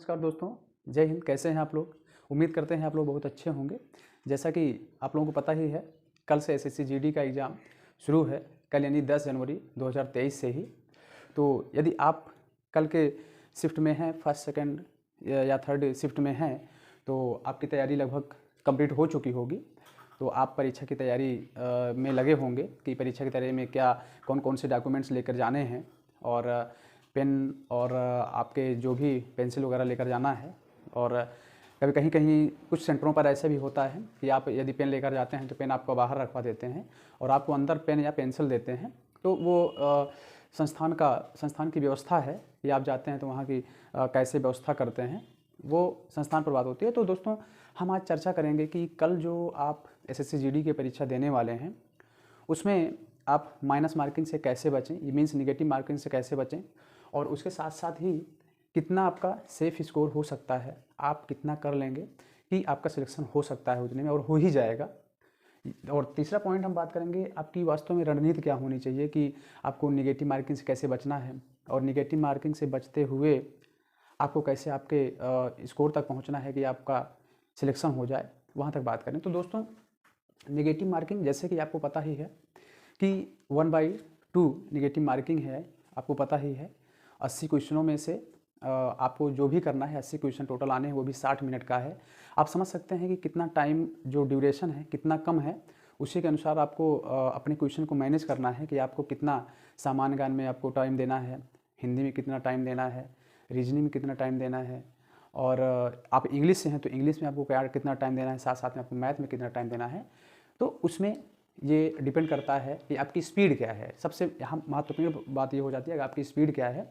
नमस्कार दोस्तों, जय हिंद। कैसे हैं आप लोग? उम्मीद करते हैं आप लोग बहुत अच्छे होंगे। जैसा कि आप लोगों को पता ही है, कल से एसएससी जीडी का एग्ज़ाम शुरू है, कल यानी 10 जनवरी 2023 से ही। तो यदि आप कल के शिफ्ट में हैं, फर्स्ट सेकंड या थर्ड शिफ्ट में हैं, तो आपकी तैयारी लगभग कंप्लीट हो चुकी होगी। तो आप परीक्षा की तैयारी में लगे होंगे कि परीक्षा की तैयारी में क्या कौन कौन से डॉक्यूमेंट्स लेकर जाने हैं, और पेन और आपके जो भी पेंसिल वगैरह लेकर जाना है। और कभी कहीं कहीं कुछ सेंटरों पर ऐसा भी होता है कि आप यदि पेन लेकर जाते हैं तो पेन आपको बाहर रखवा देते हैं और आपको अंदर पेन या पेंसिल देते हैं। तो वो संस्थान की व्यवस्था है कि आप जाते हैं तो वहाँ की कैसे व्यवस्था करते हैं, वो संस्थान पर बात होती है। तो दोस्तों, हम आज चर्चा करेंगे कि कल जो आप एसएससी जीडी की परीक्षा देने वाले हैं उसमें आप माइनस मार्किंग से कैसे बचें, ये मीन्स निगेटिव मार्किंग से कैसे बचें, और उसके साथ साथ ही कितना आपका सेफ स्कोर हो सकता है, आप कितना कर लेंगे कि आपका सिलेक्शन हो सकता है उतने में, और हो ही जाएगा। और तीसरा पॉइंट हम बात करेंगे, आपकी वास्तव में रणनीति क्या होनी चाहिए कि आपको निगेटिव मार्किंग से कैसे बचना है, और निगेटिव मार्किंग से बचते हुए आपको कैसे आपके स्कोर तक पहुंचना है कि आपका सिलेक्शन हो जाए, वहाँ तक बात करें। तो दोस्तों, निगेटिव मार्किंग जैसे कि आपको पता ही है कि 1/2 निगेटिव मार्किंग है, आपको पता ही है। 80 क्वेश्चनों में से आपको जो भी करना है, 80 क्वेश्चन टोटल आने हैं, वो भी 60 मिनट का है। आप समझ सकते हैं कि कितना टाइम जो ड्यूरेशन है कितना कम है। उसी के अनुसार आपको अपने क्वेश्चन को मैनेज करना है कि आपको कितना सामान्य ज्ञान में आपको टाइम देना है, हिंदी में कितना टाइम देना है, रीजनिंग में कितना टाइम देना है, और आप इंग्लिश से हैं तो इंग्लिश में आपको कितना टाइम देना है, साथ साथ में आपको मैथ में कितना टाइम देना है। तो उसमें ये डिपेंड करता है कि आपकी स्पीड क्या है। सबसे यहाँ महत्वपूर्ण बात ये हो जाती है कि आपकी स्पीड क्या है।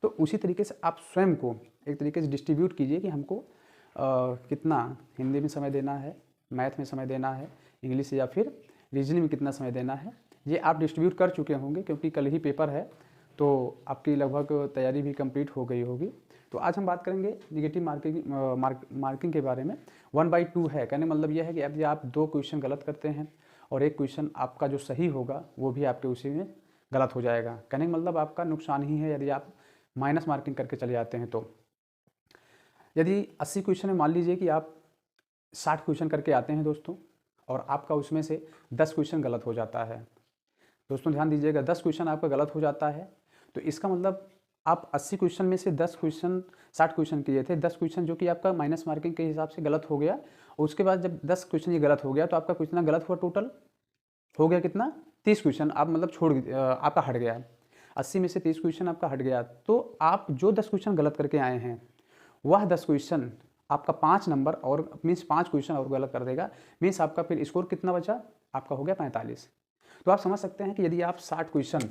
तो उसी तरीके से आप स्वयं को एक तरीके से डिस्ट्रीब्यूट कीजिए कि हमको कितना हिंदी में समय देना है, मैथ में समय देना है, इंग्लिश या फिर रीजनिंग में कितना समय देना है। ये आप डिस्ट्रीब्यूट कर चुके होंगे क्योंकि कल ही पेपर है, तो आपकी लगभग तैयारी भी कंप्लीट हो गई होगी। तो आज हम बात करेंगे निगेटिव मार्किंग के बारे में। 1/2 है, कहने मतलब यह है कि यदि आप 2 क्वेश्चन गलत करते हैं और एक क्वेश्चन आपका जो सही होगा वो भी आपके उसी में गलत हो जाएगा। कहने का मतलब आपका नुकसान ही है यदि आप माइनस मार्किंग करके चले जाते हैं। तो यदि 80 क्वेश्चन में मान लीजिए कि आप 60 क्वेश्चन करके आते हैं दोस्तों, और आपका उसमें से 10 क्वेश्चन गलत हो जाता है। दोस्तों ध्यान दीजिएगा, 10 क्वेश्चन आपका गलत हो जाता है तो इसका मतलब आप 80 क्वेश्चन में से 10 क्वेश्चन 60 क्वेश्चन किए थे, 10 क्वेश्चन जो कि आपका माइनस मार्किंग के हिसाब से गलत हो गया। और उसके बाद जब 10 क्वेश्चन ये गलत हो गया तो आपका कितना गलत हुआ, टोटल हो गया कितना, 30 क्वेश्चन आप मतलब आपका हट गया। 80 में से 30 क्वेश्चन आपका हट गया। तो आप जो 10 क्वेश्चन गलत करके आए हैं वह 10 क्वेश्चन आपका 5 नंबर और मीन्स 5 क्वेश्चन और गलत कर देगा। मीन्स आपका फिर स्कोर कितना बचा, आपका हो गया 45। तो आप समझ सकते हैं कि यदि आप 60 क्वेश्चन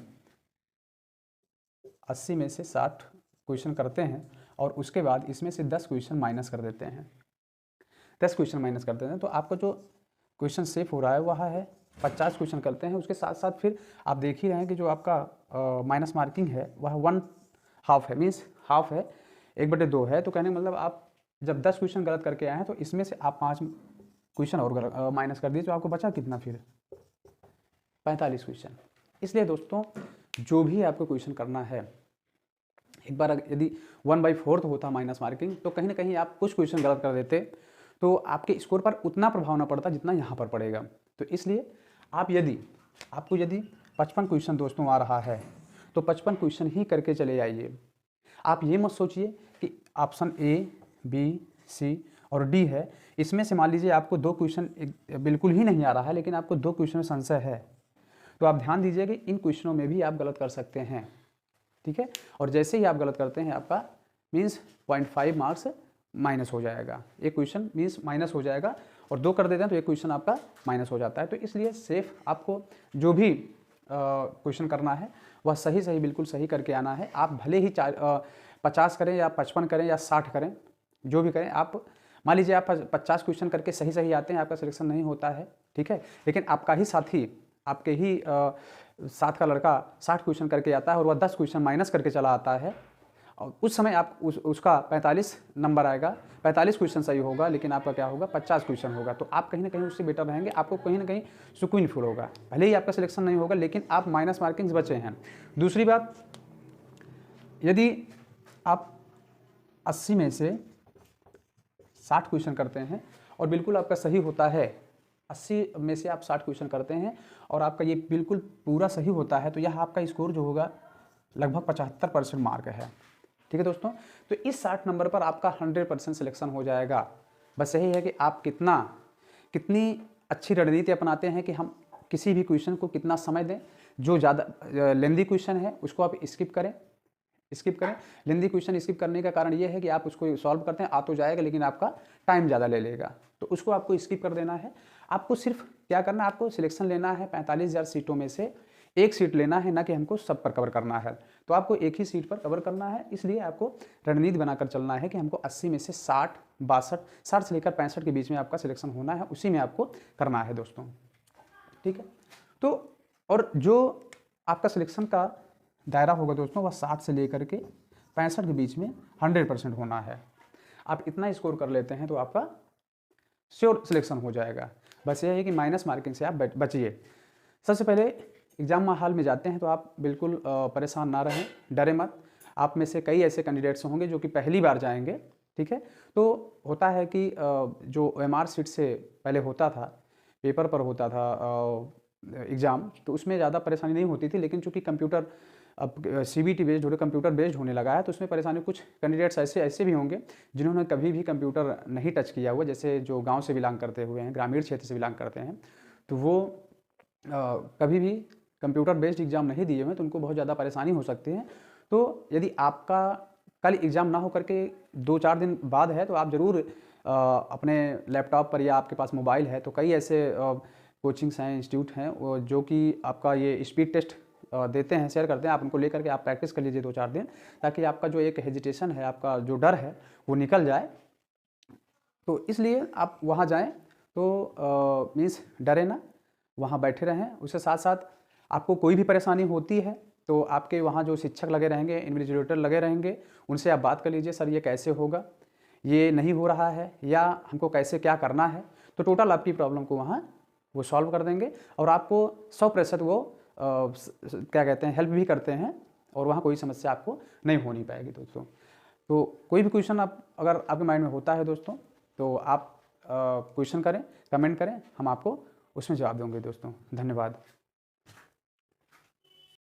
80 में से 60 क्वेश्चन करते हैं और उसके बाद इसमें से 10 क्वेश्चन माइनस कर देते हैं, 10 क्वेश्चन माइनस कर देते हैं, तो आपका जो क्वेश्चन सेफ हो रहा है वह है 50 क्वेश्चन करते हैं। उसके साथ साथ फिर आप देख ही रहे हैं कि जो आपका माइनस मार्किंग है वह 1/2 है, मीन्स हाफ है, 1/2 है। तो कहने का मतलब आप जब 10 क्वेश्चन गलत करके आए हैं तो इसमें से आप 5 क्वेश्चन और माइनस कर दिए, तो आपको बचा कितना फिर 45 क्वेश्चन। इसलिए दोस्तों, जो भी आपको क्वेश्चन करना है, एक बार यदि 1/4 होता माइनस मार्किंग तो कहीं ना कहीं आप कुछ क्वेश्चन गलत कर देते तो आपके स्कोर पर उतना प्रभाव ना पड़ता जितना यहाँ पर पड़ेगा। तो इसलिए आपको यदि 55 क्वेश्चन दोस्तों आ रहा है तो 55 क्वेश्चन ही करके चले आइए। आप ये मत सोचिए कि ऑप्शन ए, बी, सी और डी है, इसमें से मान लीजिए आपको 2 क्वेश्चन बिल्कुल ही नहीं आ रहा है लेकिन आपको 2 क्वेश्चन में संशय है, तो आप ध्यान दीजिए कि इन क्वेश्चनों में भी आप गलत कर सकते हैं, ठीक है। और जैसे ही आप गलत करते हैं आपका मीन्स 0.5 मार्क्स माइनस हो जाएगा। एक क्वेश्चन मीन्स माइनस हो जाएगा, और 2 कर देते हैं तो एक क्वेश्चन आपका माइनस हो जाता है। तो इसलिए सेफ आपको जो भी क्वेश्चन करना है वह सही बिल्कुल सही करके आना है। आप भले ही 50 करें या 55 करें या 60 करें, जो भी करें। आप मान लीजिए आप 50 क्वेश्चन करके सही आते हैं, आपका सिलेक्शन नहीं होता है, ठीक है, लेकिन आपका ही साथी, आपके ही साथ का लड़का 60 क्वेश्चन करके आता है और वह 10 क्वेश्चन माइनस करके चला आता है, और उस समय आप उसका 45 नंबर आएगा, 45 क्वेश्चन सही होगा, लेकिन आपका क्या होगा, 50 क्वेश्चन होगा। तो आप कहीं ना कहीं उससे बेटर रहेंगे, आपको कहीं ना कहीं सुकून फील होगा। भले ही आपका सिलेक्शन नहीं होगा लेकिन आप माइनस मार्किंग से बचे हैं। दूसरी बात, यदि आप 80 में से 60 क्वेश्चन करते हैं और बिल्कुल आपका सही होता है, 80 में से आप 60 क्वेश्चन करते हैं और आपका ये बिल्कुल पूरा सही होता है, तो यह आपका स्कोर जो होगा लगभग 75% मार्क है। ठीक है दोस्तों, तो इस 60 नंबर पर आपका 100% सिलेक्शन हो जाएगा। बस यही है कि आप कितनी अच्छी रणनीति अपनाते हैं कि हम किसी भी क्वेश्चन को कितना समय दें। जो ज़्यादा लेंदी क्वेश्चन है उसको आप स्किप करें। लेंदी क्वेश्चन स्किप करने का कारण ये है कि आप उसको सॉल्व करते हैं, आ तो जाएगा लेकिन आपका टाइम ज़्यादा ले लेगा, तो उसको आपको स्किप कर देना है। आपको सिर्फ क्या करना है, आपको सिलेक्शन लेना है 45,000 सीटों में से एक सीट लेना है, ना कि हमको सब पर कवर करना है। तो आपको एक ही सीट पर कवर करना है, इसलिए आपको रणनीति बनाकर चलना है कि हमको 80 में से 60, 62, 60 से लेकर 65 के बीच में आपका सिलेक्शन होना है, उसी में आपको करना है दोस्तों। ठीक है, तो और जो आपका सिलेक्शन का दायरा होगा दोस्तों वह 60 से लेकर के 65 के बीच में 100% होना है। आप इतना स्कोर कर लेते हैं तो आपका श्योर सिलेक्शन हो जाएगा। बस यह है कि माइनस मार्किंग से आप बचिए। सबसे पहले एग्जाम हॉल में जाते हैं तो आप बिल्कुल परेशान ना रहें, डरे मत। आप में से कई ऐसे कैंडिडेट्स होंगे जो कि पहली बार जाएंगे। ठीक है, तो होता है कि जो OMR शीट से पहले होता था, पेपर पर होता था एग्ज़ाम, तो उसमें ज़्यादा परेशानी नहीं होती थी, लेकिन चूंकि कंप्यूटर अब CBT बेस्ड हो, कंप्यूटर बेस्ड होने लगा है, तो उसमें परेशानी कुछ कैंडिडेट्स ऐसे भी होंगे जिन्होंने कभी भी कंप्यूटर नहीं टच किया हुआ, जैसे जो गांव से बिलोंग करते हुए हैं, ग्रामीण क्षेत्र से बिलोंग करते हैं, तो वो कभी भी कंप्यूटर बेस्ड एग्ज़ाम नहीं दिए हुए, तो उनको बहुत ज़्यादा परेशानी हो सकती है। तो यदि आपका कल एग्ज़ाम ना हो करके 2-4 दिन बाद है, तो आप ज़रूर अपने लैपटॉप पर या आपके पास मोबाइल है तो कई ऐसे कोचिंग्स हैं, इंस्टीट्यूट हैं जो कि आपका ये स्पीड टेस्ट देते हैं, शेयर करते हैं। आप उनको लेकर के आप प्रैक्टिस कर लीजिए 2-4 दिन, ताकि आपका जो एक हेजिटेशन है, आपका जो डर है वो निकल जाए। तो इसलिए आप वहाँ जाएं तो मीन्स डरे ना, वहाँ बैठे रहें। उसके साथ साथ आपको कोई भी परेशानी होती है तो आपके वहाँ जो शिक्षक लगे रहेंगे, इन्विजिलेटर लगे रहेंगे, उनसे आप बात कर लीजिए, सर ये कैसे होगा, ये नहीं हो रहा है, या हमको कैसे क्या करना है। तो टोटल आपकी प्रॉब्लम को वहाँ वो सॉल्व कर देंगे और आपको 100% वो क्या कहते हैं, हेल्प भी करते हैं, और वहाँ कोई समस्या आपको नहीं होनी पाएगी दोस्तों। तो कोई भी क्वेश्चन आप अगर आपके माइंड में होता है दोस्तों, तो आप क्वेश्चन करें, कमेंट करें, हम आपको उसमें जवाब देंगे दोस्तों। धन्यवाद।